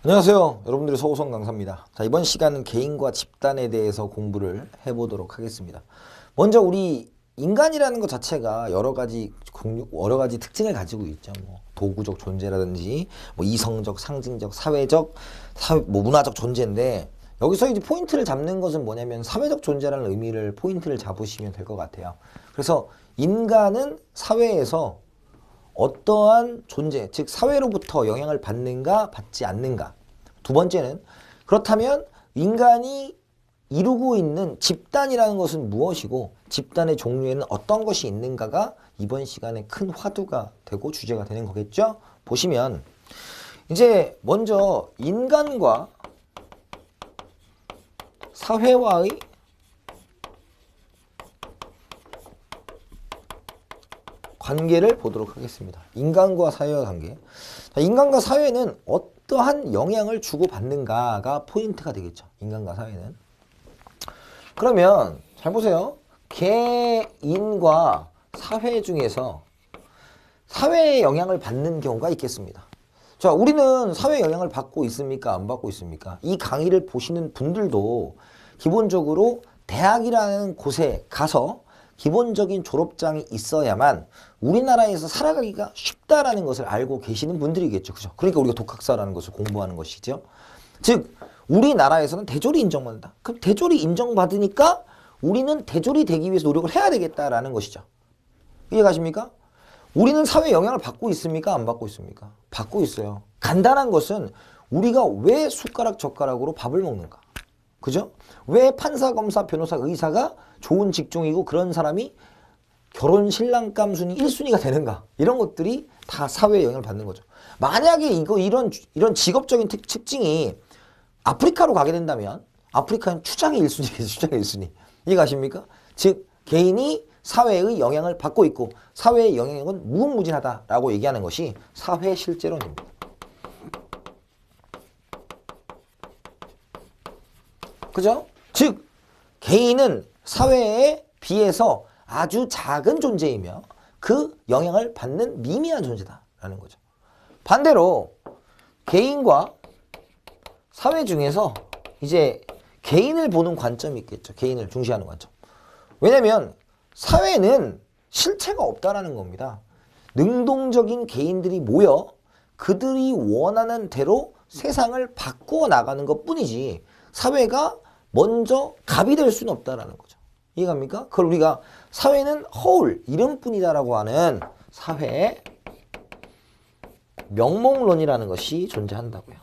안녕하세요. 여러분들의 서우성 강사입니다. 자, 이번 시간은 개인과 집단에 대해서 공부를 해보도록 하겠습니다. 먼저 우리 인간이라는 것 자체가 여러 가지 특징을 가지고 있죠. 뭐 도구적 존재라든지 뭐 이성적, 상징적, 사회적, 문화적 존재인데 여기서 이제 포인트를 잡는 것은 뭐냐면 사회적 존재라는 의미를 포인트를 잡으시면 될 것 같아요. 그래서 인간은 사회에서 어떠한 존재, 즉 사회로부터 영향을 받는가 받지 않는가. 두 번째는 그렇다면 인간이 이루고 있는 집단이라는 것은 무엇이고 집단의 종류에는 어떤 것이 있는가가 이번 시간에 큰 화두가 되고 주제가 되는 거겠죠. 보시면 이제 먼저 인간과 사회와의 관계를 보도록 하겠습니다. 인간과 사회와 관계. 인간과 사회는 어떠한 영향을 주고받는가가 포인트가 되겠죠. 인간과 사회는. 그러면 잘 보세요. 개인과 사회 중에서 사회의 영향을 받는 경우가 있겠습니다. 자, 우리는 사회 영향을 받고 있습니까? 안 받고 있습니까? 이 강의를 보시는 분들도 기본적으로 대학이라는 곳에 가서 기본적인 졸업장이 있어야만 우리나라에서 살아가기가 쉽다라는 것을 알고 계시는 분들이겠죠. 그죠? 그러니까 우리가 독학사라는 것을 공부하는 것이죠. 즉, 우리나라에서는 대졸이 인정받는다. 그럼 대졸이 인정받으니까 우리는 대졸이 되기 위해서 노력을 해야 되겠다라는 것이죠. 이해가십니까? 우리는 사회 영향을 받고 있습니까? 안 받고 있습니까? 받고 있어요. 간단한 것은 우리가 왜 숟가락 젓가락으로 밥을 먹는가? 그죠? 왜 판사, 검사, 변호사, 의사가 좋은 직종이고 그런 사람이 결혼 신랑감 순위 1순위가 되는가? 이런 것들이 다 사회에 영향을 받는 거죠. 만약에 이런 직업적인 특징이 아프리카로 가게 된다면 아프리카는 추장이 1순위겠죠. 추장이 1순위. 이해가십니까? 즉 개인이 사회의 영향을 받고 있고 사회의 영향력은 무궁무진하다라고 얘기하는 것이 사회 실제론입니다. 그죠? 즉 개인은 사회에 비해서 아주 작은 존재이며 그 영향을 받는 미미한 존재다라는 거죠. 반대로 개인과 사회 중에서 이제 개인을 보는 관점이 있겠죠. 개인을 중시하는 관점. 왜냐면 사회는 실체가 없다라는 겁니다. 능동적인 개인들이 모여 그들이 원하는 대로 세상을 바꾸어 나가는 것 뿐이지 사회가 먼저 갑이 될 수는 없다라는 거죠. 이해갑니까? 그걸 우리가 사회는 허울, 이름뿐이다라고 하는 사회 명목론이라는 것이 존재한다고요.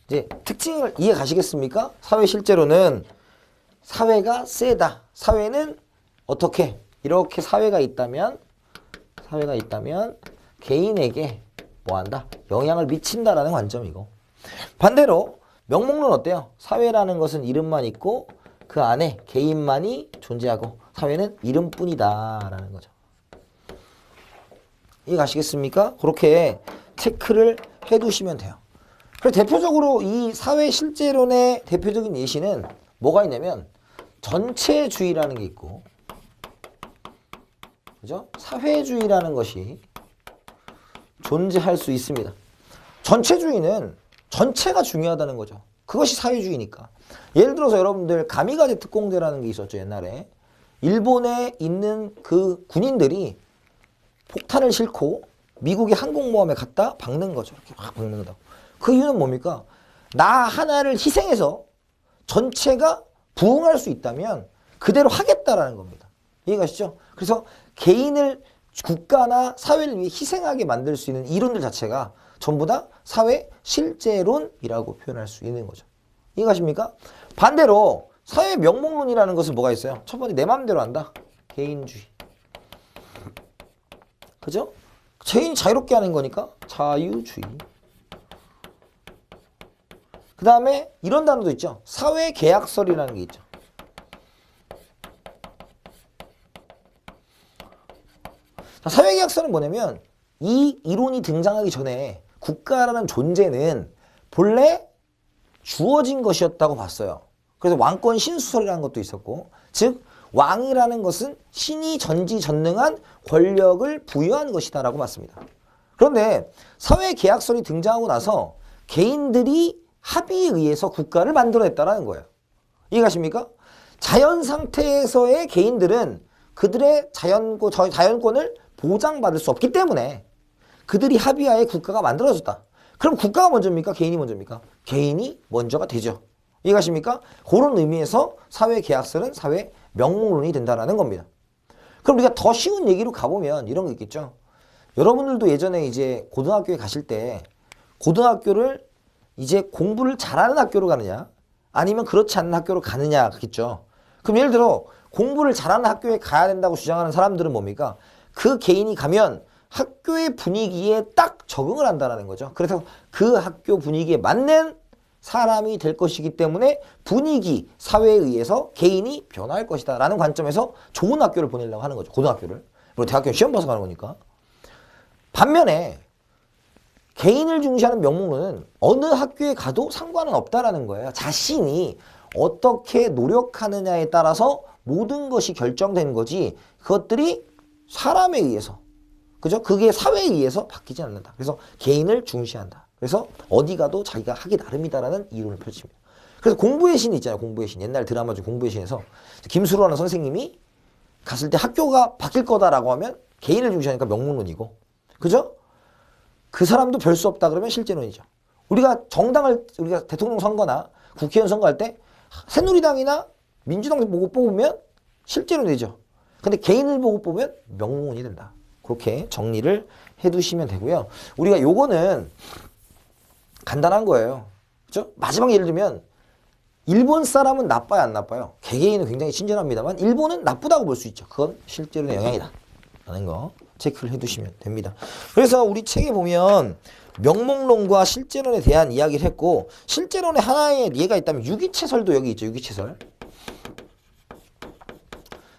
이제 특징을 이해 가시겠습니까? 사회 실제로는 사회가 세다. 사회는 어떻게? 이렇게 사회가 있다면 개인에게 뭐한다? 영향을 미친다라는 관점이고 반대로 명목론 어때요? 사회라는 것은 이름만 있고 그 안에 개인만이 존재하고 사회는 이름뿐이다 라는 거죠. 이해가시겠습니까? 그렇게 체크를 해두시면 돼요. 그래서 대표적으로 이 사회 실제론의 대표적인 예시는 뭐가 있냐면 전체주의라는 게 있고 그죠? 사회주의라는 것이 존재할 수 있습니다. 전체주의는 전체가 중요하다는 거죠. 그것이 사회주의니까. 예를 들어서 여러분들 가미가제 특공대라는 게 있었죠. 옛날에. 일본에 있는 그 군인들이 폭탄을 싣고 미국의 항공모함에 갖다 박는 거죠. 이렇게 확 박는 거다. 그 이유는 뭡니까? 나 하나를 희생해서 전체가 부흥할 수 있다면 그대로 하겠다라는 겁니다. 이해가시죠? 그래서 개인을 국가나 사회를 위해 희생하게 만들 수 있는 이론들 자체가 전부 다 사회 실제론이라고 표현할 수 있는 거죠. 이해가십니까? 반대로 사회 명목론이라는 것은 뭐가 있어요? 첫 번째 내 마음대로 한다. 개인주의. 그죠? 개인이 자유롭게 하는 거니까 자유주의. 그 다음에 이런 단어도 있죠. 사회계약설이라는 게 있죠. 자, 사회계약설은 뭐냐면 이 이론이 등장하기 전에 국가라는 존재는 본래 주어진 것이었다고 봤어요. 그래서 왕권 신수설이라는 것도 있었고 즉 왕이라는 것은 신이 전지전능한 권력을 부여한 것이다 라고 봤습니다. 그런데 사회계약설이 등장하고 나서 개인들이 합의에 의해서 국가를 만들어냈다라는 거예요. 이해가십니까? 자연 상태에서의 개인들은 그들의 자연권을 보장받을 수 없기 때문에 그들이 합의하에 국가가 만들어졌다. 그럼 국가가 먼저입니까? 개인이 먼저입니까? 개인이 먼저가 되죠. 이해가십니까? 그런 의미에서 사회계약서는 사회 명목론이 된다는 겁니다. 그럼 우리가 더 쉬운 얘기로 가보면 이런 거 있겠죠. 여러분들도 예전에 이제 고등학교에 가실 때 고등학교를 이제 공부를 잘하는 학교로 가느냐 아니면 그렇지 않은 학교로 가느냐겠죠. 그럼 예를 들어 공부를 잘하는 학교에 가야 된다고 주장하는 사람들은 뭡니까? 그 개인이 가면 학교의 분위기에 딱 적응을 한다는 거죠. 그래서 그 학교 분위기에 맞는 사람이 될 것이기 때문에 분위기, 사회에 의해서 개인이 변화할 것이다 라는 관점에서 좋은 학교를 보내려고 하는 거죠. 고등학교를. 그리고 대학교는 시험 봐서 가는 거니까. 반면에 개인을 중시하는 명목론은 어느 학교에 가도 상관은 없다라는 거예요. 자신이 어떻게 노력하느냐에 따라서 모든 것이 결정된 거지 그것들이 사람에 의해서 그죠? 그게 사회에 의해서 바뀌지 않는다. 그래서 개인을 중시한다. 그래서 어디 가도 자기가 하기 나름이다라는 이론을 펼칩니다. 그래서 공부의 신 있잖아요. 공부의 신. 옛날 드라마 중 공부의 신에서 김수로라는 선생님이 갔을 때 학교가 바뀔 거다라고 하면 개인을 중시하니까 명목론이고 그죠? 그 사람도 별 수 없다 그러면 실제론이죠. 우리가 우리가 대통령 선거나 국회의원 선거할 때 새누리당이나 민주당 보고 뽑으면 실제론이죠. 근데 개인을 보고 뽑으면 명목론이 된다. 그렇게 정리를 해두시면 되고요. 우리가 요거는 간단한 거예요. 그죠? 마지막 예를 들면 일본 사람은 나빠요, 안 나빠요? 개개인은 굉장히 친절합니다만 일본은 나쁘다고 볼 수 있죠. 그건 실제로의 영향이다 라는 거 체크를 해두시면 됩니다. 그래서 우리 책에 보면 명목론과 실제론에 대한 이야기를 했고 실제론에 하나의 예가 있다면 유기체설도 여기 있죠. 유기체설.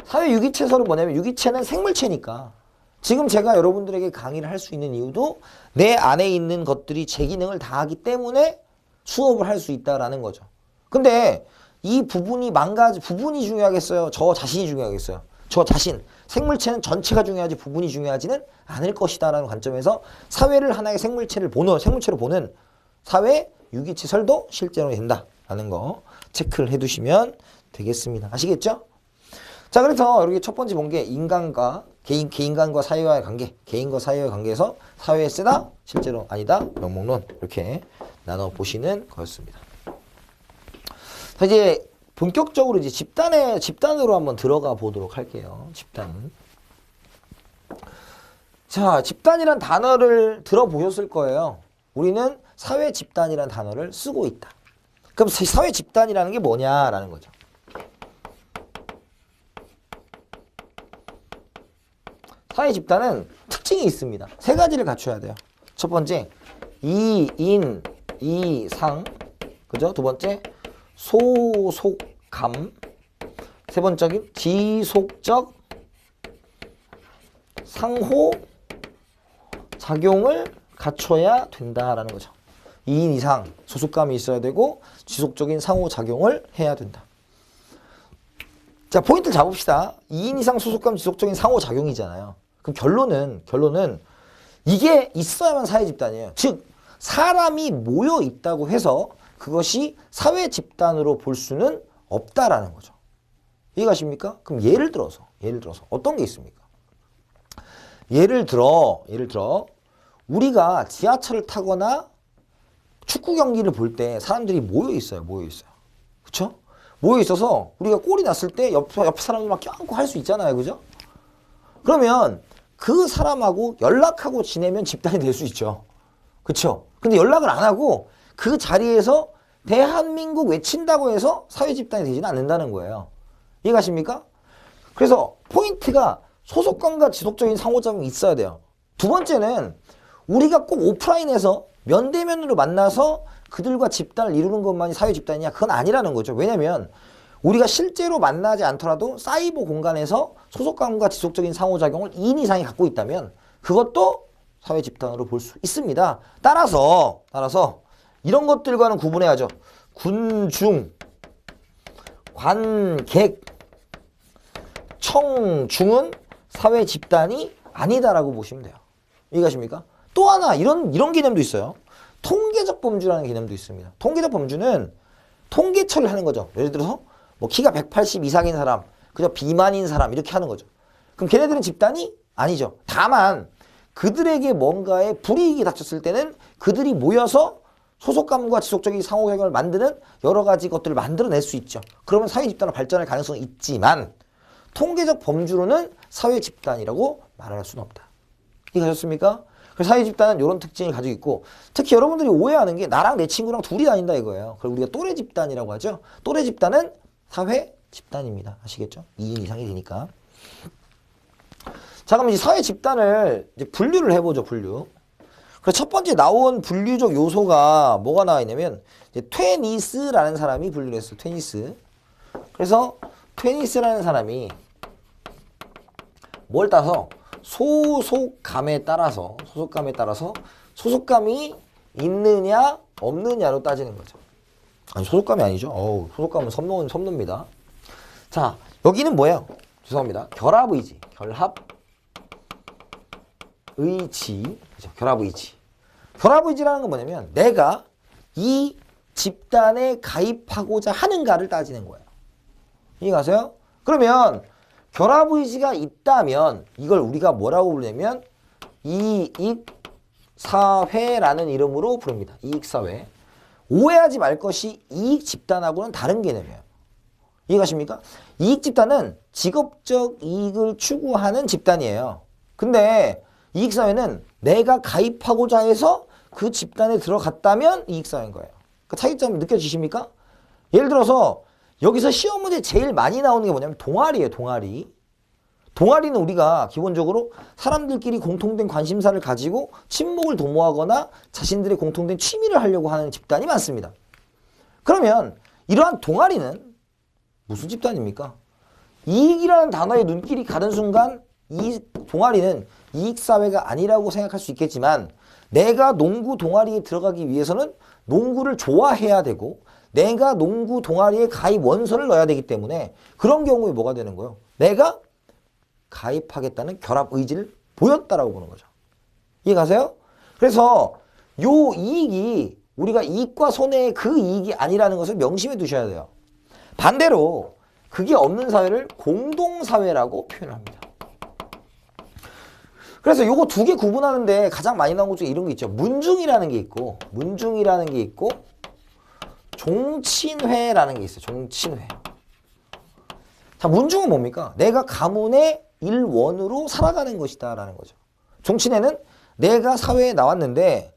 사회 유기체설은 뭐냐면 유기체는 생물체니까 지금 제가 여러분들에게 강의를 할 수 있는 이유도 내 안에 있는 것들이 제 기능을 다하기 때문에 수업을 할 수 있다라는 거죠. 근데 이 부분이 부분이 중요하겠어요? 저 자신이 중요하겠어요? 저 자신, 생물체는 전체가 중요하지 부분이 중요하지는 않을 것이다 라는 관점에서 사회를 하나의 생물체로 보는 사회 유기체설도 실제로 된다라는 거 체크를 해두시면 되겠습니다. 아시겠죠? 자, 그래서 여기 첫 번째 본 게 인간과 개인간과 사회와의 관계, 개인과 사회와의 관계에서 사회에 쓰다, 실제로 아니다, 명목론 이렇게 나눠 보시는 거였습니다. 자, 이제 본격적으로 이제 집단으로 한번 들어가 보도록 할게요. 집단. 자, 집단이란 단어를 들어보셨을 거예요. 우리는 사회 집단이란 단어를 쓰고 있다. 그럼 사회 집단이라는 게 뭐냐라는 거죠. 사회 집단은 특징이 있습니다. 세 가지를 갖춰야 돼요. 첫 번째, 이인, 이상. 그죠? 두 번째, 소속감. 세 번째, 지속적 상호 작용을 갖춰야 된다라는 거죠. 2인 이상 소속감이 있어야 되고 지속적인 상호 작용을 해야 된다. 자, 포인트를 잡읍시다. 2인 이상 소속감 지속적인 상호 작용이잖아요. 그럼 결론은 이게 있어야만 사회 집단이에요. 즉 사람이 모여 있다고 해서 그것이 사회 집단으로 볼 수는 없다라는 거죠. 이해가십니까? 그럼 예를 들어서 어떤 게 있습니까? 예를 들어 우리가 지하철을 타거나 축구 경기를 볼 때 사람들이 모여 있어요. 그렇죠? 모여 있어서 우리가 골이 났을 때 옆 사람들 막 껴안고 할 수 있잖아요. 그죠? 그러면 그 사람하고 연락하고 지내면 집단이 될 수 있죠. 그렇죠? 근데 연락을 안 하고 그 자리에서 대한민국 외친다고 해서 사회 집단이 되지는 않는다는 거예요. 이해가십니까? 그래서 포인트가 소속감과 지속적인 상호작용이 있어야 돼요. 두 번째는 우리가 꼭 오프라인에서 면대면으로 만나서 그들과 집단을 이루는 것만이 사회 집단이냐? 그건 아니라는 거죠. 왜냐면 우리가 실제로 만나지 않더라도 사이버 공간에서 소속감과 지속적인 상호작용을 2인 이상이 갖고 있다면 그것도 사회 집단으로 볼 수 있습니다. 따라서 이런 것들과는 구분해야죠. 군중, 관객, 청중은 사회 집단이 아니다라고 보시면 돼요. 이해가십니까? 또 하나 이런 개념도 있어요. 통계적 범주라는 개념도 있습니다. 통계적 범주는 통계처리를 하는 거죠. 예를 들어서 뭐 키가 180 이상인 사람, 그저 비만인 사람 이렇게 하는 거죠. 그럼 걔네들은 집단이 아니죠. 다만 그들에게 뭔가의 불이익이 닥쳤을 때는 그들이 모여서 소속감과 지속적인 상호작용을 만드는 여러 가지 것들을 만들어낼 수 있죠. 그러면 사회 집단으로 발전할 가능성이 있지만 통계적 범주로는 사회 집단이라고 말할 수는 없다. 이해가셨습니까? 그래서 사회 집단은 이런 특징을 가지고 있고, 특히 여러분들이 오해하는 게 나랑 내 친구랑 둘이 다닌다 이거예요. 그걸 우리가 또래 집단이라고 하죠. 또래 집단은 사회 집단입니다. 아시겠죠? 2인 이상이 되니까. 자, 그럼 이제 사회 집단을 이제 분류를 해보죠. 분류. 그래서 첫 번째 나온 분류적 요소가 뭐가 나와 있냐면 이제 퇴니스라는 사람이 분류를 했어요. 퇴니스. 그래서 퇴니스라는 사람이 뭘 따서 소속감에 따라서 소속감이 있느냐 없느냐로 따지는 거죠. 아니 소속감이 아니죠. 소속감은 섭노입니다. 자, 여기는 뭐예요? 죄송합니다. 결합의지. 그죠? 결합의지. 결합의지라는 건 뭐냐면 내가 이 집단에 가입하고자 하는가를 따지는 거예요. 이해가세요? 그러면 결합의지가 있다면 이걸 우리가 뭐라고 부르냐면 이익사회라는 이름으로 부릅니다. 이익사회. 오해하지 말 것이 이익집단하고는 다른 개념이에요. 이해가십니까? 이익집단은 직업적 이익을 추구하는 집단이에요. 근데 이익사회는 내가 가입하고자 해서 그 집단에 들어갔다면 이익사회인 거예요. 그 차이점 느껴지십니까? 예를 들어서 여기서 시험 문제 제일 많이 나오는 게 뭐냐면 동아리예요. 동아리는 우리가 기본적으로 사람들끼리 공통된 관심사를 가지고 친목을 도모하거나 자신들의 공통된 취미를 하려고 하는 집단이 많습니다. 그러면 이러한 동아리는 무슨 집단입니까? 이익이라는 단어에 눈길이 가는 순간 이 동아리는 이익사회가 아니라고 생각할 수 있겠지만 내가 농구 동아리에 들어가기 위해서는 농구를 좋아해야 되고 내가 농구 동아리에 가입 원서를 넣어야 되기 때문에 그런 경우에 뭐가 되는 거예요? 내가 가입하겠다는 결합 의지를 보였다라고 보는 거죠. 이해가세요? 그래서 요 이익이 우리가 이익과 손해의 그 이익이 아니라는 것을 명심해 두셔야 돼요. 반대로 그게 없는 사회를 공동사회라고 표현합니다. 그래서 요거 두 개 구분하는데 가장 많이 나온 것 중에 이런 게 있죠. 문중이라는 게 있고 종친회라는 게 있어요. 종친회. 자, 문중은 뭡니까? 내가 가문의 일원으로 살아가는 것이다 라는 거죠. 종친회는 내가 사회에 나왔는데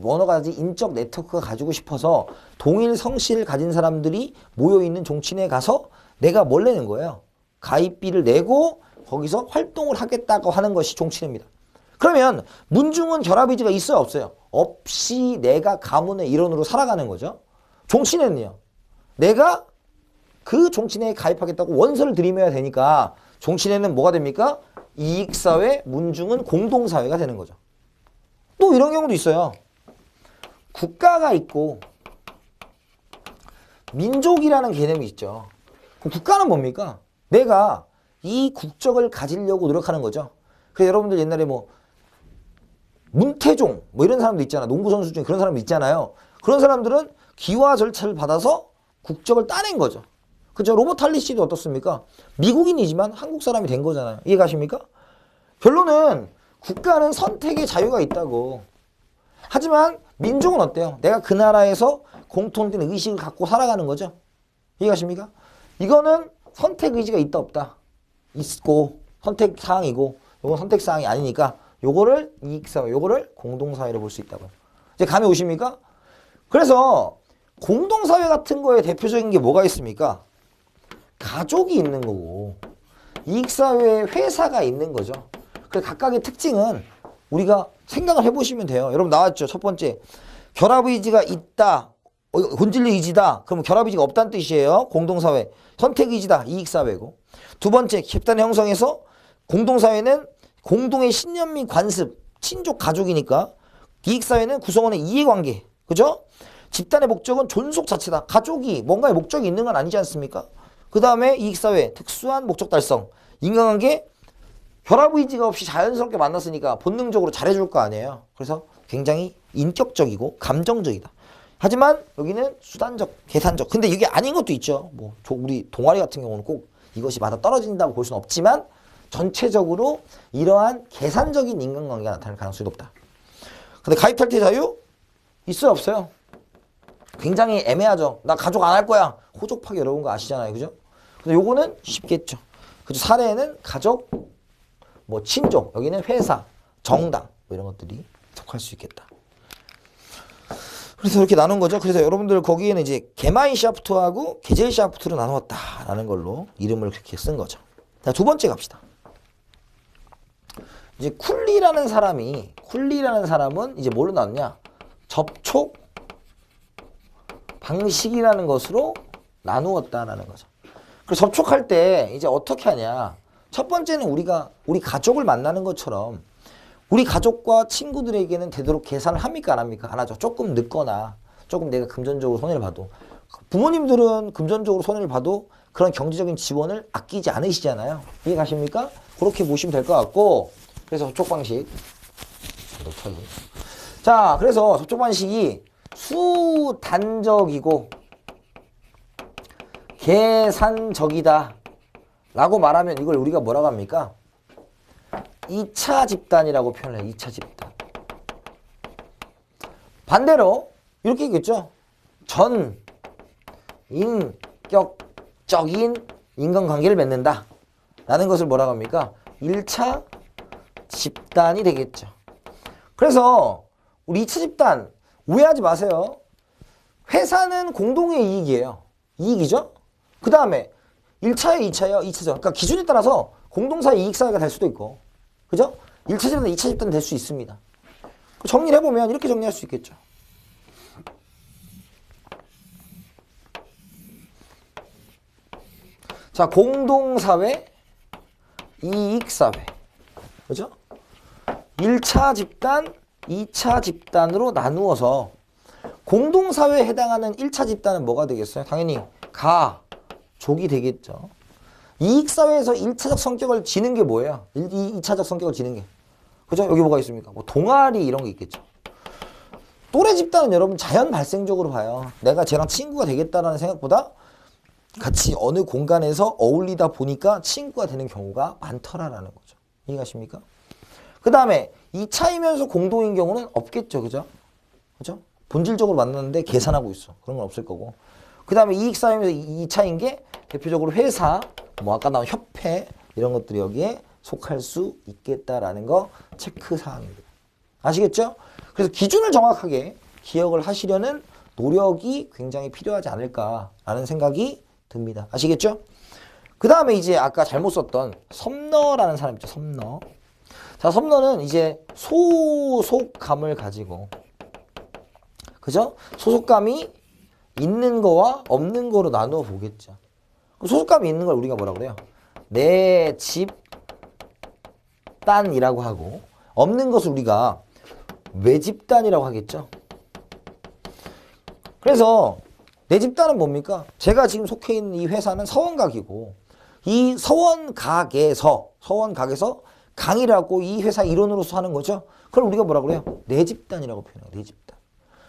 여러 가지 인적 네트워크가 가지고 싶어서 동일 성씨를 가진 사람들이 모여있는 종친회에 가서 내가 뭘 내는 거예요? 가입비를 내고 거기서 활동을 하겠다고 하는 것이 종친회입니다. 그러면 문중은 결합의지가 있어요? 없어요? 없이 내가 가문의 일원으로 살아가는 거죠. 종친회는요. 내가 그 종친회에 가입하겠다고 원서를 들이며야 되니까 종친회는 뭐가 됩니까? 이익사회, 문중은 공동사회가 되는 거죠. 또 이런 경우도 있어요. 국가가 있고 민족이라는 개념이 있죠. 그럼 국가는 뭡니까? 내가 이 국적을 가지려고 노력하는 거죠. 그래서 여러분들 옛날에 뭐 문태종 뭐 이런 사람도 있잖아. 농구선수 중에 그런 사람도 있잖아요. 그런 사람들은 기화 절차를 받아서 국적을 따낸 거죠. 그죠? 로버트 할리씨도 어떻습니까? 미국인이지만 한국 사람이 된 거잖아요. 이해가십니까? 결론은 국가는 선택의 자유가 있다고. 하지만 민족은 어때요? 내가 그 나라에서 공통된 의식을 갖고 살아가는 거죠. 이해가십니까? 이거는 선택 의지가 있다 없다. 있고 선택사항이고 요건 선택사항이 아니니까 요거를 이익사회, 요거를 공동사회로 볼 수 있다고요. 이제 감이 오십니까? 그래서 공동사회 같은 거에 대표적인 게 뭐가 있습니까? 가족이 있는 거고 이익사회에 회사가 있는 거죠. 그 각각의 특징은 우리가 생각을 해보시면 돼요. 여러분 나왔죠? 첫 번째 결합의지가 있다. 본질의 의지다. 그러면 결합의지가 없다는 뜻이에요. 공동사회. 선택의지다. 이익사회고. 두 번째 집단의 형성에서 공동사회는 공동의 신념 및 관습, 친족 가족이니까 이익사회는 구성원의 이해관계. 그죠? 집단의 목적은 존속 자체다. 가족이 뭔가의 목적이 있는 건 아니지 않습니까? 그 다음에 이익사회, 특수한 목적 달성. 인간관계, 결합의지가 없이 자연스럽게 만났으니까 본능적으로 잘해줄 거 아니에요. 그래서 굉장히 인격적이고 감정적이다. 하지만 여기는 수단적, 계산적. 근데 이게 아닌 것도 있죠. 뭐 우리 동아리 같은 경우는 꼭 이것이 맞아 떨어진다고 볼 수는 없지만 전체적으로 이러한 계산적인 인간관계가 나타날 가능성이 높다. 근데 가입 탈퇴 자유? 있어요, 없어요? 굉장히 애매하죠. 나 가족 안 할 거야. 호족 파기 어려운 거 아시잖아요. 그죠? 근데 요거는 쉽겠죠. 그죠? 사례에는 가족, 뭐 친족, 여기는 회사, 정당 뭐 이런 것들이 속할 수 있겠다. 그래서 이렇게 나눈 거죠. 그래서 여러분들 거기에는 이제 게마인 샤프트하고 게젤 샤프트로 나누었다라는 걸로 이름을 그렇게 쓴 거죠. 자, 두 번째 갑시다. 이제 쿨리라는 사람은 이제 뭘로 나왔냐? 접촉 방식이라는 것으로 나누었다라는 거죠. 그래서 접촉할 때 이제 어떻게 하냐? 첫 번째는 우리 가족을 만나는 것처럼 우리 가족과 친구들에게는 되도록 계산을 합니까? 안 합니까? 안 하죠. 조금 늦거나 조금 내가 금전적으로 손해를 봐도. 부모님들은 금전적으로 손해를 봐도 그런 경제적인 지원을 아끼지 않으시잖아요. 이해 가십니까? 그렇게 보시면 될 것 같고, 그래서 접촉 방식. 자, 그래서 접촉 방식이 수단적이고 계산적이다 라고 말하면 이걸 우리가 뭐라고 합니까? 2차 집단이라고 표현해요. 2차 집단. 반대로 이렇게 있겠죠. 전인격적인 인간관계를 맺는다 라는 것을 뭐라고 합니까? 1차 집단이 되겠죠. 그래서 우리 2차 집단 오해하지 마세요. 회사는 공동의 이익이에요. 이익이죠. 그 다음에 1차예요, 2차예요, 2차죠. 그러니까 기준에 따라서 공동사 이익사회가 될 수도 있고, 그죠? 1차 집단, 2차 집단 될 수 있습니다. 정리를 해보면 이렇게 정리할 수 있겠죠. 자, 공동사회, 이익사회. 그죠? 1차 집단, 2차 집단으로 나누어서 공동사회에 해당하는 1차 집단은 뭐가 되겠어요? 당연히 가족이 되겠죠. 이익사회에서 1차적 성격을 지는 게 뭐예요? 2차적 성격을 지는 게. 그죠? 여기 뭐가 있습니까? 뭐 동아리 이런 게 있겠죠. 또래 집단은 여러분 자연 발생적으로 봐요. 내가 쟤랑 친구가 되겠다라는 생각보다 같이 어느 공간에서 어울리다 보니까 친구가 되는 경우가 많더라라는 거죠. 이해가십니까? 그 다음에 2차이면서 공동인 경우는 없겠죠. 그죠? 그죠? 본질적으로 만났는데 계산하고 있어. 그런 건 없을 거고. 그 다음에 이익사회면서 2차인 게 대표적으로 회사, 뭐 아까 나온 협회 이런 것들이 여기에 속할 수 있겠다라는 거 체크사항입니다. 아시겠죠? 그래서 기준을 정확하게 기억을 하시려는 노력이 굉장히 필요하지 않을까라는 생각이 듭니다. 아시겠죠? 그 다음에 이제 아까 잘못 썼던 섭너라는 사람 있죠. 섭너. 자, 섭너는 이제 소속감을 가지고, 그죠? 소속감이 있는 거와 없는 거로 나누어 보겠죠. 소속감이 있는 걸 우리가 뭐라 그래요? 내 집단이라고 하고, 없는 것을 우리가 외집단이라고 하겠죠. 그래서 내 집단은 뭡니까? 제가 지금 속해 있는 이 회사는 서원각이고, 이 서원각에서 강이라고 이 회사 일원으로서 하는 거죠. 그걸 우리가 뭐라 그래요? 내 집단이라고 표현해요. 내 집단.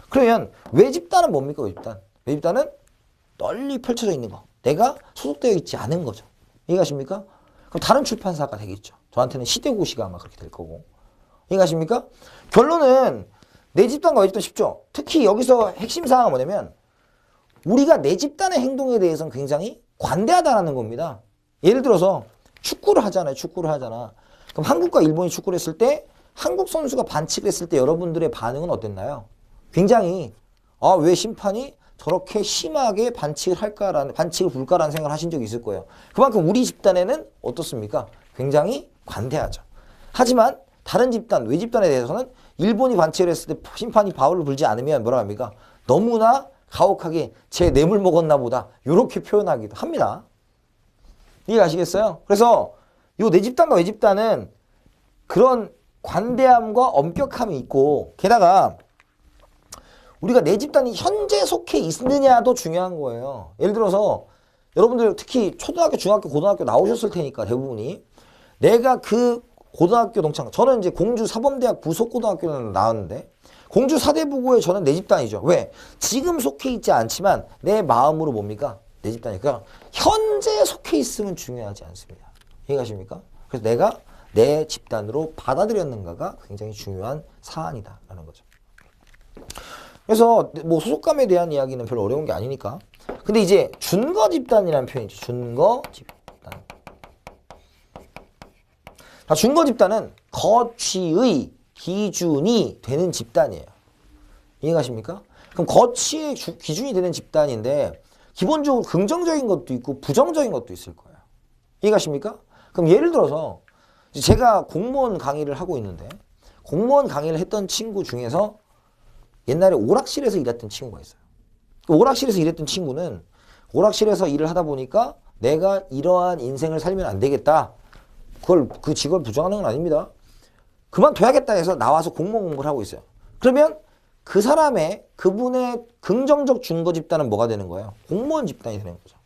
그러면 외집단은 뭡니까? 외집단. 외집단은 널리 펼쳐져 있는 거. 내가 소속되어 있지 않은 거죠. 이해가십니까? 그럼 다른 출판사가 되겠죠. 저한테는 시대고시가 아마 그렇게 될 거고. 이해가십니까? 결론은 내 집단과 외집단 쉽죠. 특히 여기서 핵심 사항은 뭐냐면 우리가 내 집단의 행동에 대해서는 굉장히 관대하다라는 겁니다. 예를 들어서 축구를 하잖아요. 그럼 한국과 일본이 축구를 했을 때 한국 선수가 반칙을 했을 때 여러분들의 반응은 어땠나요? 굉장히 왜 심판이 저렇게 심하게 반칙을 불까라는 생각을 하신 적이 있을 거예요. 그만큼 우리 집단에는 어떻습니까? 굉장히 관대하죠. 하지만 다른 집단, 외집단에 대해서는 일본이 반칙을 했을 때 심판이 파울을 불지 않으면 뭐라 합니까? 너무나 가혹하게 제 뇌물 먹었나 보다 이렇게 표현하기도 합니다. 이해가시겠어요? 그래서 요 내 집단과 외 집단은 그런 관대함과 엄격함이 있고, 게다가 우리가 내 집단이 현재 속해 있느냐도 중요한 거예요. 예를 들어서 여러분들 특히 초등학교, 중학교, 고등학교 나오셨을 테니까 대부분이 내가 그 고등학교 동창, 저는 이제 공주 사범대학 부속고등학교는 나왔는데 공주 사대부고에 저는 내 집단이죠. 왜? 지금 속해 있지 않지만 내 마음으로 뭡니까? 내 집단이니까 현재 속해 있으면 중요하지 않습니다. 이해가십니까? 그래서 내가 내 집단으로 받아들였는가가 굉장히 중요한 사안이다라는 거죠. 그래서 뭐 소속감에 대한 이야기는 별로 어려운 게 아니니까. 근데 이제 준거 집단이라는 표현이 있죠. 준거 집단. 자, 준거 집단은 거취의 기준이 되는 집단이에요. 이해가십니까? 그럼 거취의 기준이 되는 집단인데 기본적으로 긍정적인 것도 있고 부정적인 것도 있을 거예요. 이해가십니까? 그럼 예를 들어서 제가 공무원 강의를 하고 있는데 공무원 강의를 했던 친구 중에서 옛날에 오락실에서 일했던 친구가 있어요. 오락실에서 일했던 친구는 오락실에서 일을 하다 보니까 내가 이러한 인생을 살면 안 되겠다. 그 직업을 부정하는 건 아닙니다. 그만둬야겠다 해서 나와서 공무원 공부를 하고 있어요. 그러면 그분의 긍정적 준거 집단은 뭐가 되는 거예요? 공무원 집단이 되는 거죠.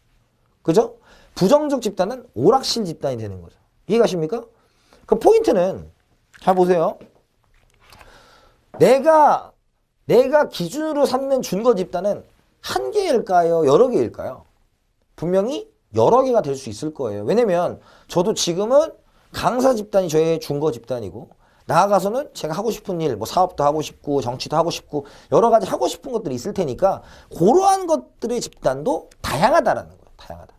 그죠? 부정적 집단은 오락실 집단이 되는 거죠. 이해가십니까? 그 포인트는 잘 보세요. 내가 기준으로 삼는 준거 집단은 한 개일까요? 여러 개일까요? 분명히 여러 개가 될 수 있을 거예요. 왜냐면 저도 지금은 강사 집단이 저의 준거 집단이고 나아가서는 제가 하고 싶은 일, 뭐 사업도 하고 싶고 정치도 하고 싶고 여러 가지 하고 싶은 것들이 있을 테니까 그러한 것들의 집단도 다양하다라는 거예요. 다양하다.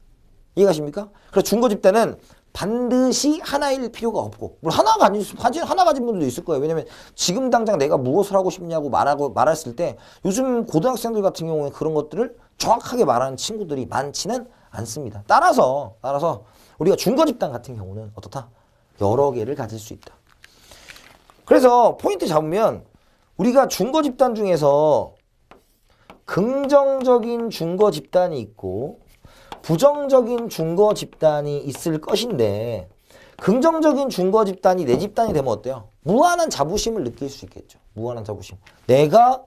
이해가십니까? 그래서 준거 집단은 반드시 하나일 필요가 없고 물론 하나 가진 분들도 있을 거예요. 왜냐면 지금 당장 내가 무엇을 하고 싶냐고 말했을 때 요즘 고등학생들 같은 경우에 그런 것들을 정확하게 말하는 친구들이 많지는 않습니다. 따라서 우리가 준거 집단 같은 경우는 어떻다? 여러 개를 가질 수 있다. 그래서 포인트 잡으면 우리가 준거 집단 중에서 긍정적인 준거 집단이 있고 부정적인 준거 집단이 있을 것인데 긍정적인 준거 집단이 내 집단이 되면 어때요? 무한한 자부심을 느낄 수 있겠죠. 무한한 자부심. 내가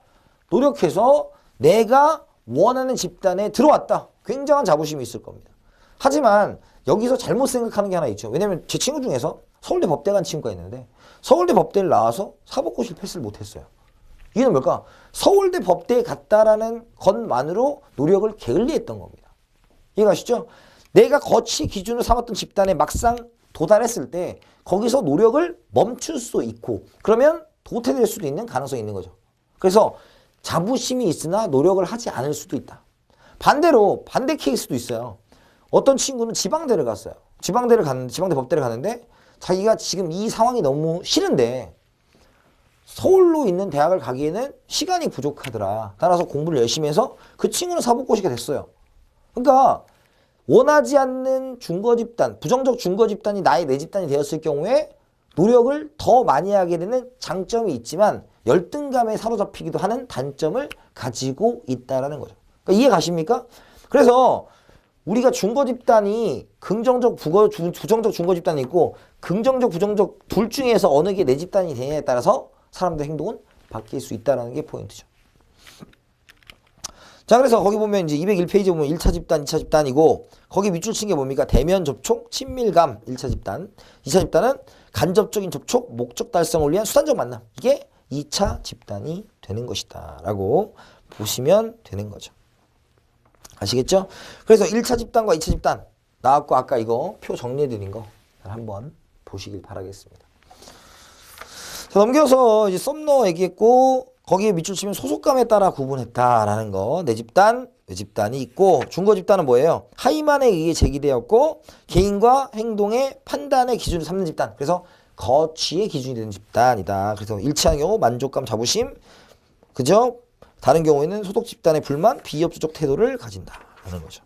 노력해서 내가 원하는 집단에 들어왔다. 굉장한 자부심이 있을 겁니다. 하지만 여기서 잘못 생각하는 게 하나 있죠. 왜냐면 제 친구 중에서 서울대 법대 간 친구가 있는데 서울대 법대를 나와서 사법고시를 패스를 못했어요. 이유는 뭘까? 서울대 법대에 갔다라는 것만으로 노력을 게을리했던 겁니다. 이해가시죠? 내가 거치 기준으로 삼았던 집단에 막상 도달했을 때 거기서 노력을 멈출 수 있고 그러면 도태될 수도 있는 가능성이 있는 거죠. 그래서 자부심이 있으나 노력을 하지 않을 수도 있다. 반대로 반대 케이스도 있어요. 어떤 친구는 지방대를 갔어요. 지방대 법대를 가는데 자기가 지금 이 상황이 너무 싫은데 서울로 있는 대학을 가기에는 시간이 부족하더라. 따라서 공부를 열심히 해서 그 친구는 사법고시가 됐어요. 그러니까 원하지 않는 준거 집단, 부정적 준거 집단이 내 집단이 되었을 경우에 노력을 더 많이 하게 되는 장점이 있지만 열등감에 사로잡히기도 하는 단점을 가지고 있다는 거죠. 그러니까 이해 가십니까? 그래서 우리가 준거 집단이 긍정적, 부정적 준거 집단이 있고 긍정적, 부정적 둘 중에서 어느 게 내 집단이 되냐에 따라서 사람들의 행동은 바뀔 수 있다는 게 포인트죠. 자, 그래서 거기 보면 이제 201페이지 보면 1차 집단, 2차 집단이고 거기 밑줄 친 게 뭡니까? 대면 접촉, 친밀감 1차 집단. 2차 집단은 간접적인 접촉, 목적 달성을 위한 수단적 만남. 이게 2차 집단이 되는 것이다 라고 보시면 되는 거죠. 아시겠죠? 그래서 1차 집단과 2차 집단 나왔고 아까 이거 표 정리해드린 거 한번 보시길 바라겠습니다. 자, 넘겨서 이제 썸너 얘기했고 거기에 밑줄 치면 소속감에 따라 구분했다라는 거. 내 집단, 외 집단이 있고 준거 집단은 뭐예요? 하이만에 의해 제기되었고 개인과 행동의 판단의 기준을 삼는 집단. 그래서 거취의 기준이 되는 집단이다. 그래서 일치하는 경우 만족감, 자부심, 그죠? 다른 경우에는 소속 집단의 불만, 비협조적 태도를 가진다라는 거죠.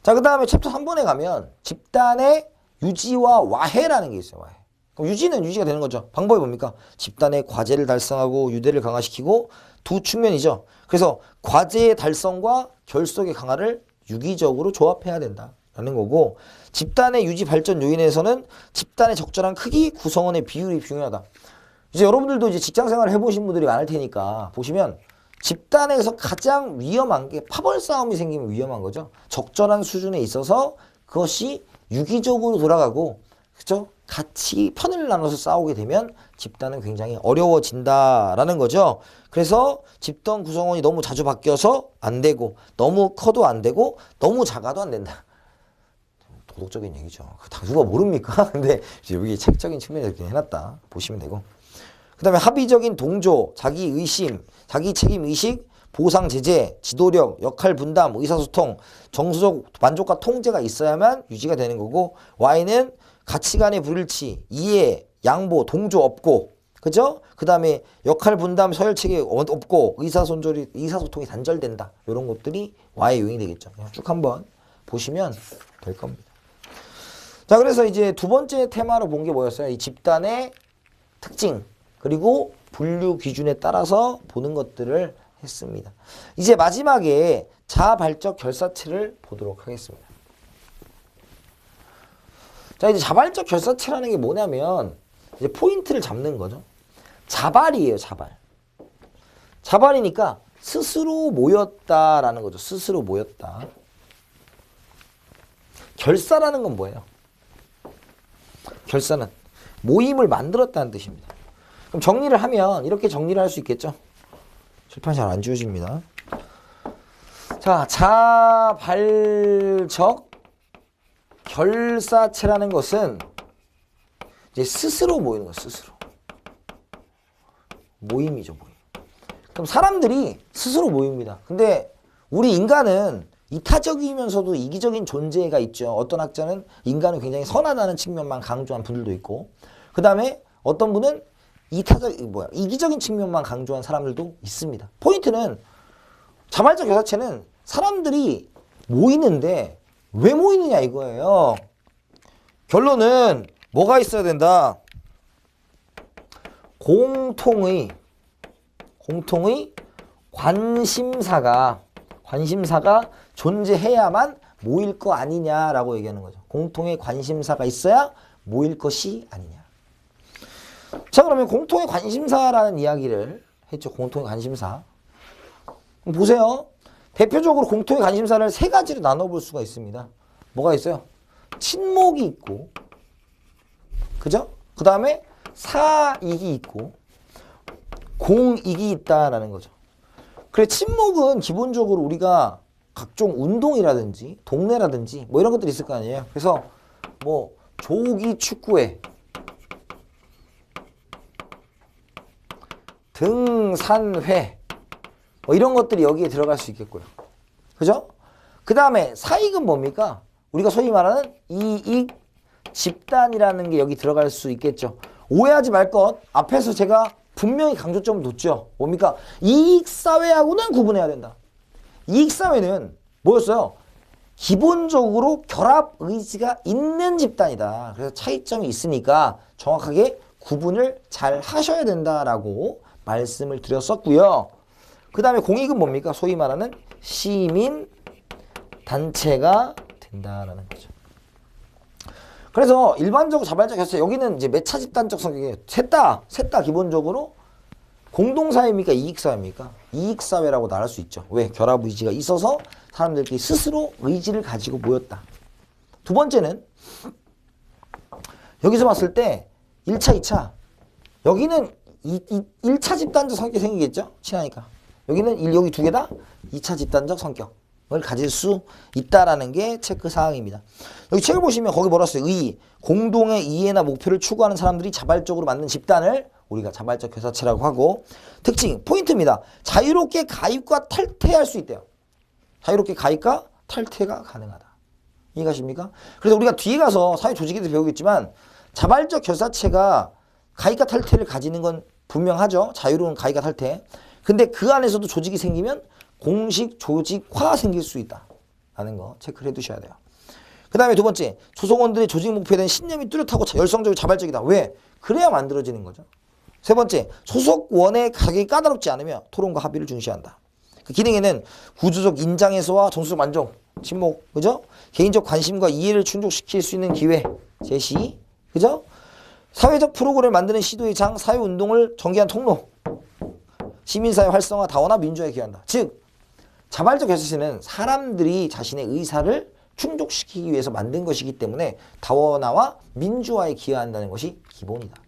자, 그 다음에 챕터 3번에 가면 집단의 유지와 와해라는 게 있어요. 와해. 그럼 유지는 유지가 되는 거죠. 방법이 뭡니까? 집단의 과제를 달성하고 유대를 강화시키고 두 측면이죠. 그래서 과제의 달성과 결속의 강화를 유기적으로 조합해야 된다라는 거고 집단의 유지 발전 요인에서는 집단의 적절한 크기, 구성원의 비율이 중요하다. 이제 여러분들도 이제 직장 생활을 해보신 분들이 많을 테니까 보시면 집단에서 가장 위험한 게 파벌 싸움이 생기면 위험한 거죠. 적절한 수준에 있어서 그것이 유기적으로 돌아가고 그죠? 같이 편을 나눠서 싸우게 되면 집단은 굉장히 어려워진다라는 거죠. 그래서 집단 구성원이 너무 자주 바뀌어서 안 되고 너무 커도 안 되고 너무 작아도 안 된다. 도덕적인 얘기죠. 다 누가 모릅니까? 근데 여기 책적인 측면에서 이렇게 해놨다. 보시면 되고. 그 다음에 합의적인 동조, 자기 의심, 자기 책임 의식, 보상 제재, 지도력, 역할 분담, 의사소통, 정서적 만족과 통제가 있어야만 유지가 되는 거고 Y는 가치관의 불일치, 이해, 양보, 동조 없고 그죠? 그 다음에 역할 분담, 서열체계 없고 의사소통이 단절된다. 이런 것들이 Y의 요인이 되겠죠. 그냥 쭉 한번 보시면 될 겁니다. 자, 그래서 이제 두 번째 테마로 본 게 뭐였어요? 이 집단의 특징 그리고 분류 기준에 따라서 보는 것들을 했습니다. 이제 마지막에 자발적 결사체를 보도록 하겠습니다. 자, 이제 자발적 결사체라는 게 뭐냐면 이제 포인트를 잡는 거죠. 자발이에요, 자발. 자발이니까 스스로 모였다라는 거죠. 스스로 모였다. 결사라는 건 뭐예요? 결사는 모임을 만들었다는 뜻입니다. 그럼 정리를 하면 이렇게 정리를 할 수 있겠죠? 칠판이 잘 안 지워집니다. 자, 자발적 결사체라는 것은 이제 스스로 모이는 거예요. 스스로. 모임이죠, 모임. 그럼 사람들이 스스로 모입니다. 근데 우리 인간은 이타적이면서도 이기적인 존재가 있죠. 어떤 학자는 인간은 굉장히 선하다는 측면만 강조한 분들도 있고, 그 다음에 어떤 분은 이기적인 측면만 강조한 사람들도 있습니다. 포인트는 자발적 결사체는 사람들이 모이는데 왜 모이느냐 이거예요. 결론은 뭐가 있어야 된다? 공통의 관심사가 존재해야만 모일 거 아니냐라고 얘기하는 거죠. 공통의 관심사가 있어야 모일 것이 아니냐. 자, 그러면 공통의 관심사라는 이야기를 했죠. 공통의 관심사. 보세요. 대표적으로 공통의 관심사를 세 가지로 나눠볼 수가 있습니다. 뭐가 있어요? 친목이 있고, 그죠? 그 다음에 사익이 있고, 공익이 있다라는 거죠. 그래, 친목은 기본적으로 우리가 각종 운동이라든지 동네라든지 뭐 이런 것들이 있을 거 아니에요. 그래서 뭐 조기 축구회, 등산회 뭐 이런 것들이 여기에 들어갈 수 있겠고요. 그죠? 그 다음에 사익은 뭡니까? 우리가 소위 말하는 이익 집단이라는 게 여기 들어갈 수 있겠죠. 오해하지 말 것, 앞에서 제가 분명히 강조점을 뒀죠. 뭡니까? 이익사회하고는 구분해야 된다. 이익사회는 뭐였어요? 기본적으로 결합의지가 있는 집단이다. 그래서 차이점이 있으니까 정확하게 구분을 잘 하셔야 된다라고 말씀을 드렸었고요. 그 다음에 공익은 뭡니까? 소위 말하는 시민 단체가 된다라는 거죠. 그래서 일반적으로 자발적 결사, 여기는 이제 매차 집단적 성격이에요. 셋 다 기본적으로 공동사회입니까? 이익사회입니까? 이익사회라고 말할 수 있죠. 왜? 결합의지가 있어서 사람들끼리 스스로 의지를 가지고 모였다. 두 번째는 여기서 봤을 때 1차, 2차. 여기는 1차 집단적 성격이 생기겠죠? 친하니까. 여기는 여기 두 개 다 2차 집단적 성격을 가질 수 있다라는 게 체크사항입니다. 여기 책을 보시면 거기 뭐라 써요? 공동의 이해나 목표를 추구하는 사람들이 자발적으로 만든 집단을 우리가 자발적 결사체라고 하고, 특징, 포인트입니다. 자유롭게 가입과 탈퇴할 수 있대요. 자유롭게 가입과 탈퇴가 가능하다. 이해가십니까? 그래서 우리가 뒤에 가서 사회조직에도 배우겠지만 자발적 결사체가 가입과 탈퇴를 가지는 건 분명하죠. 자유로운 가입과 탈퇴. 근데 그 안에서도 조직이 생기면 공식 조직화 생길 수 있다 라는 거 체크를 해두셔야 돼요. 그 다음에 두 번째, 소속원들의 조직 목표에 대한 신념이 뚜렷하고 열성적이고 자발적이다. 왜? 그래야 만들어지는 거죠. 세 번째, 소속원의 가격이 까다롭지 않으며 토론과 합의를 중시한다. 그 기능에는 구조적 인장에서와 정서적 만족, 친목, 그죠? 개인적 관심과 이해를 충족시킬 수 있는 기회, 제시, 그죠? 사회적 프로그램을 만드는 시도의 장, 사회운동을 전개한 통로, 시민사회 활성화, 다원화, 민주화에 기여한다. 즉, 자발적 결사체는 사람들이 자신의 의사를 충족시키기 위해서 만든 것이기 때문에 다원화와 민주화에 기여한다는 것이 기본이다.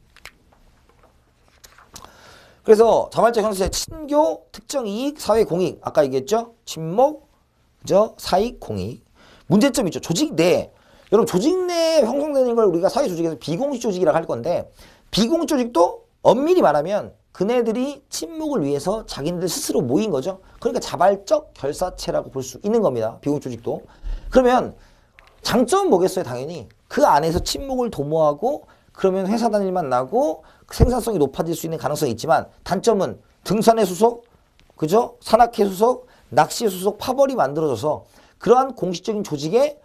그래서 자발적 형성의 친교, 특정 이익, 사회 공익. 아까 얘기했죠? 친목, 그죠? 사익, 공익. 문제점이 있죠. 조직 내. 여러분 조직 내에 형성되는 걸 우리가 사회 조직에서 비공식 조직이라고 할 건데 비공식 조직도 엄밀히 말하면 그네들이 친목을 위해서 자기네들 스스로 모인 거죠. 그러니까 자발적 결사체라고 볼 수 있는 겁니다. 비공식 조직도. 그러면 장점은 뭐겠어요? 당연히 그 안에서 친목을 도모하고 그러면 회사 다닐만 나고 생산성이 높아질 수 있는 가능성이 있지만 단점은 등산의 수속, 그죠? 산악회 수속, 낚시의 수속, 파벌이 만들어져서 그러한 공식적인 조직의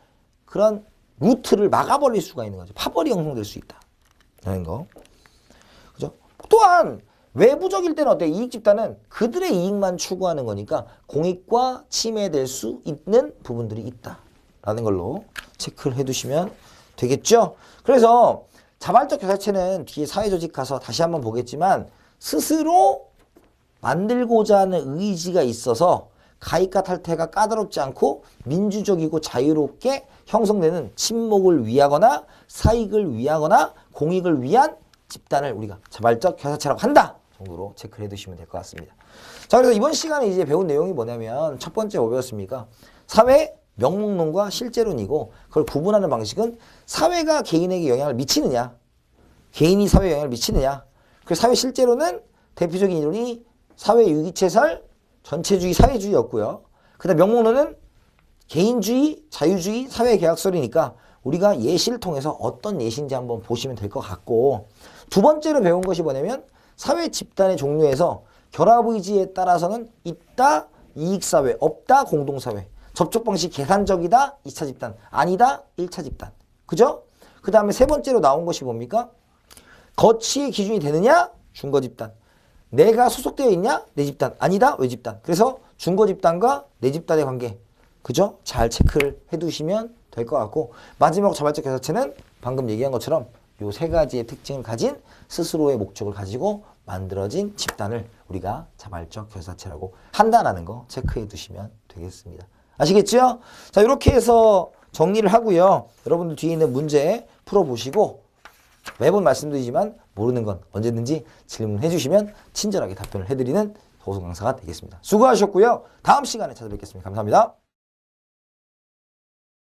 그런 루트를 막아버릴 수가 있는 거죠. 파벌이 형성될 수 있다. 라는 거. 그죠? 또한 외부적일 때는 어때? 이익 집단은 그들의 이익만 추구하는 거니까 공익과 침해될 수 있는 부분들이 있다. 라는 걸로 체크를 해두시면 되겠죠? 그래서 자발적 결사체는 뒤에 사회조직 가서 다시 한번 보겠지만 스스로 만들고자 하는 의지가 있어서 가입과 탈퇴가 까다롭지 않고 민주적이고 자유롭게 형성되는 친목을 위하거나 사익을 위하거나 공익을 위한 집단을 우리가 자발적 결사체라고 한다 정도로 체크를 해두시면 될 것 같습니다. 자, 그래서 이번 시간에 이제 배운 내용이 뭐냐면 첫 번째 뭐 배웠습니까? 사회 명목론과 실제론이고 그걸 구분하는 방식은 사회가 개인에게 영향을 미치느냐, 개인이 사회에 영향을 미치느냐. 그 사회 실제론은 대표적인 이론이 사회 유기체설, 전체주의, 사회주의였고요. 그 다음 명목론은 개인주의, 자유주의, 사회계약설이니까 우리가 예시를 통해서 어떤 예시인지 한번 보시면 될 것 같고 두 번째로 배운 것이 뭐냐면 사회 집단의 종류에서 결합의지에 따라서는 있다, 이익사회, 없다, 공동사회. 접촉 방식 계산적이다, 2차 집단. 아니다, 1차 집단. 그죠? 그 다음에 세 번째로 나온 것이 뭡니까? 거치의 기준이 되느냐? 중거 집단. 내가 소속되어 있냐? 내 집단. 아니다, 외 집단. 그래서 중거 집단과 내 집단의 관계. 그죠? 잘 체크를 해두시면 될 것 같고 마지막 자발적 결사체는 방금 얘기한 것처럼 요 세 가지의 특징을 가진 스스로의 목적을 가지고 만들어진 집단을 우리가 자발적 결사체라고 한다라는 거 체크해 두시면 되겠습니다. 아시겠죠? 자, 이렇게 해서 정리를 하고요. 여러분들 뒤에 있는 문제 풀어보시고 매번 말씀드리지만 모르는 건 언제든지 질문해 주시면 친절하게 답변을 해드리는 도서 강사가 되겠습니다. 수고하셨고요. 다음 시간에 찾아뵙겠습니다. 감사합니다.